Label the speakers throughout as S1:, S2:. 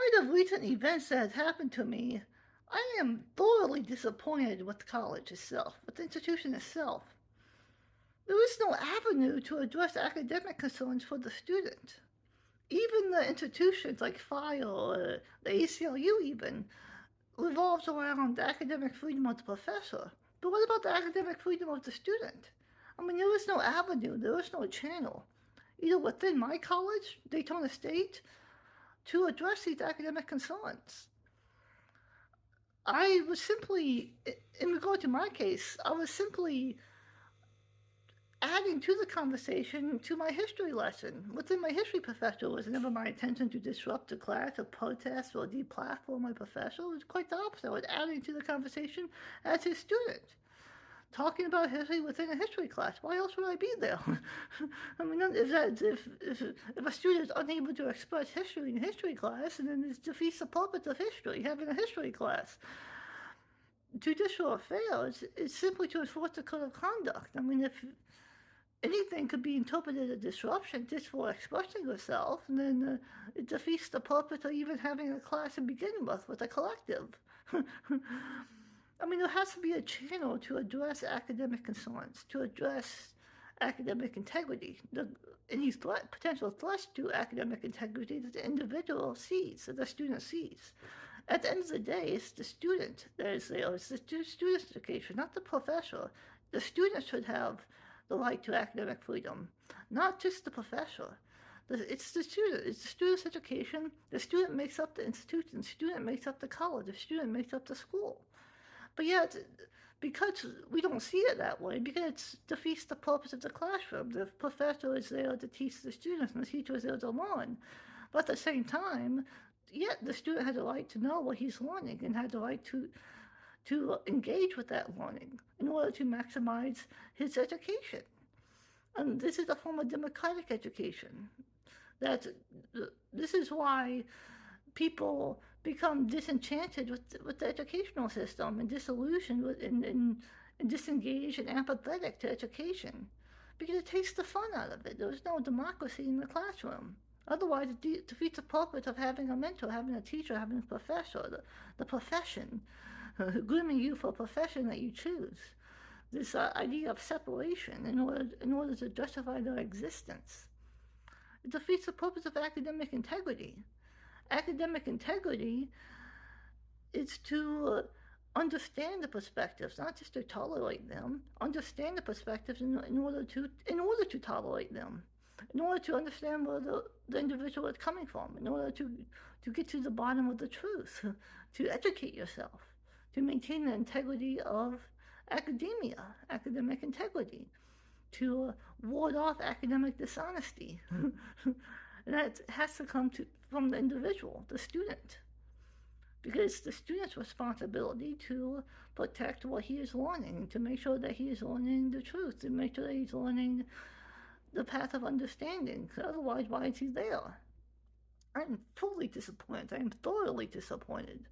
S1: light of recent events that have happened to me, I am thoroughly disappointed with the college itself, with the institution itself. There is no avenue to address academic concerns for the student. Even the institutions like FILE or the ACLU even revolves around the academic freedom of the professor. But what about the academic freedom of the student? I mean, there is no avenue, there is no channel, either within my college, Daytona State, to address these academic concerns. I was simply, in regard to my case, I was simply adding to the conversation to my history lesson. Within my history professor, it was never my intention to disrupt the class or protest or deplatform my professor. It was quite the opposite. I was adding to the conversation as his student, talking about history within a history class. Why else would I be there? I mean, if a student is unable to express history in history class, then it defeats the purpose of history, having a history class. Judicial affairs is simply to enforce the code of conduct. I mean, if anything could be interpreted as disruption just for expressing yourself, and then it defeats the purpose of even having a class to begin with a collective. I mean, there has to be a channel to address academic concerns, to address academic integrity, any potential threats to academic integrity that the individual sees, that the student sees. At the end of the day, it's the student that is there. It's the student's education, not the professor. The student should have the right to academic freedom, not just the professor. It's the student. It's the student's education. The student makes up the institution. The student makes up the college. The student makes up the school. But yet, because we don't see it that way, because it defeats the purpose of the classroom. The professor is there to teach the students, and the teacher is there to learn. But at the same time, yet the student has a right to know what he's learning and has a right to engage with that learning in order to maximize his education. And this is a form of democratic education. This is why people become disenchanted with the educational system and disillusioned and disengaged and apathetic to education, because it takes the fun out of it. There's no democracy in the classroom. Otherwise, it defeats the purpose of having a mentor, having a teacher, having a professor, the profession, grooming you for a profession that you choose. This idea of separation in order to justify their existence. It defeats the purpose of academic integrity. Academic integrity is to understand the perspectives, not just to tolerate them. Understand the perspectives in order to tolerate them. In order to understand where the individual is coming from, in order to get to the bottom of the truth, to educate yourself, to maintain the integrity of academia, academic integrity, to ward off academic dishonesty. And that has to come from the individual, the student, because it's the student's responsibility to protect what he is learning, to make sure that he is learning the truth, to make sure that he's learning the path of understanding, because otherwise, why is he there? I'm fully disappointed. I'm thoroughly disappointed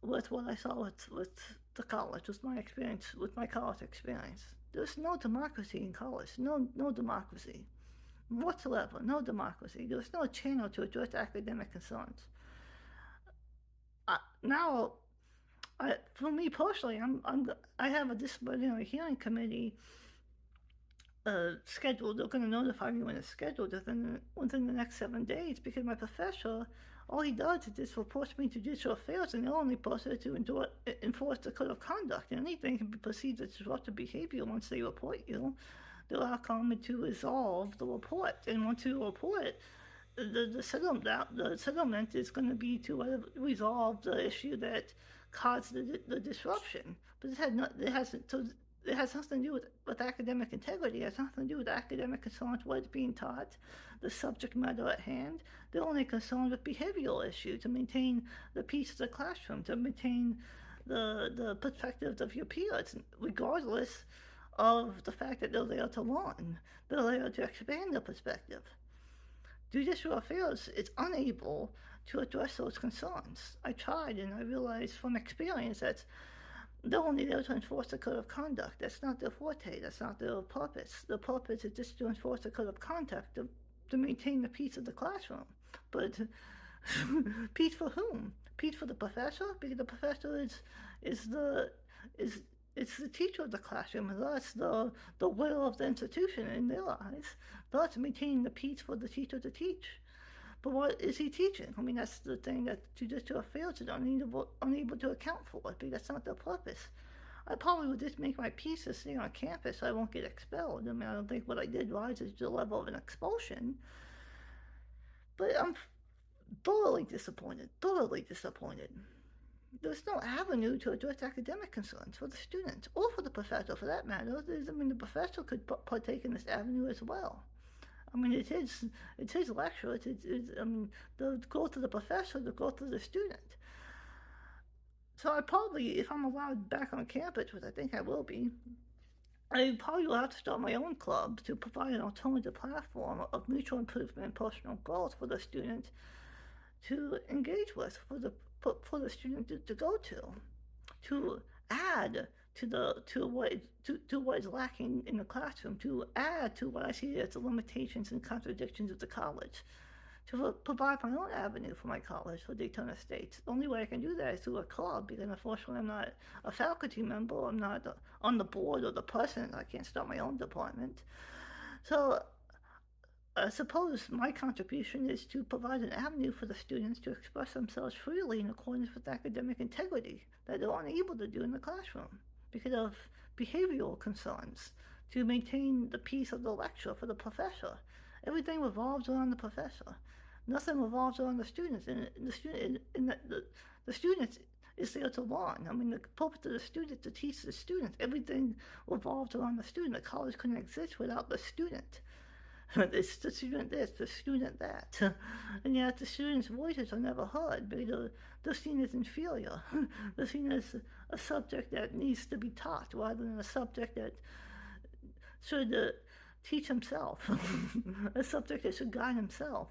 S1: with what I saw with the college, with my experience, with my college experience. There's no democracy in college, no democracy whatsoever, no democracy. There's no channel to address academic concerns. Now, for me personally, I have a disciplinary hearing committee scheduled. They're going to notify me when it's scheduled within the next 7 days, because my professor, all he does is just reports me to judicial affairs, and they're only posted to enforce the code of conduct. And anything can be perceived as disruptive behavior once they report you. They're allowed to resolve the report, and once you report it, the settlement is going to be to resolve the issue that caused the disruption. But it has nothing to do with academic integrity. It has nothing to do with academic concerns, what is being taught, the subject matter at hand. They're only concerned with behavioral issues, to maintain the peace of the classroom, to maintain the perspectives of your peers, regardless of the fact that they're there to learn. They're there to expand their perspective. Judicial affairs is unable to address those concerns. I tried, and I realized from experience that they're only there to enforce the code of conduct. That's not their forte. That's not their purpose. Their purpose is just to enforce the code of conduct to maintain the peace of the classroom. But Peace for whom? Peace for the professor, because the professor is the is it's the teacher of the classroom, and thus the will of the institution in their eyes. Thus, maintaining the peace for the teacher to teach. But what is he teaching? I mean, that's the thing that judicial affairs is unable to account for, because that's not their purpose. I probably would just make my peace to stay on campus so I won't get expelled. I mean, I don't think what I did rises to the level of an expulsion. But I'm thoroughly disappointed, thoroughly disappointed. There's no avenue to address academic concerns for the students or for the professor, for that matter. I mean, the professor could partake in this avenue as well. I mean, it's his lecture. I mean, the growth of the professor, the growth of the student. So I probably, if I'm allowed back on campus, which I think I will be, I probably will have to start my own club to provide an alternative platform of mutual improvement and personal growth for the student to engage with, for the student to go to add to what is lacking in the classroom, to add to what I see as the limitations and contradictions of the college, to provide my own avenue for my college, for Daytona State. The only way I can do that is through a club, because unfortunately I'm not a faculty member, I'm not on the board or the president, I can't start my own department. So I suppose my contribution is to provide an avenue for the students to express themselves freely in accordance with academic integrity that they're unable to do in the classroom because of behavioral concerns, to maintain the peace of the lecture for the professor. Everything revolves around the professor. Nothing revolves around the students, and the students is there to learn. I mean, the purpose of the student to teach the students. Everything revolves around the student. The college couldn't exist without the student. It's the student this, the student that. And yet the students' voices are never heard because they're seen as inferior. They're seen as a subject that needs to be taught rather than a subject that should teach himself, a subject that should guide himself.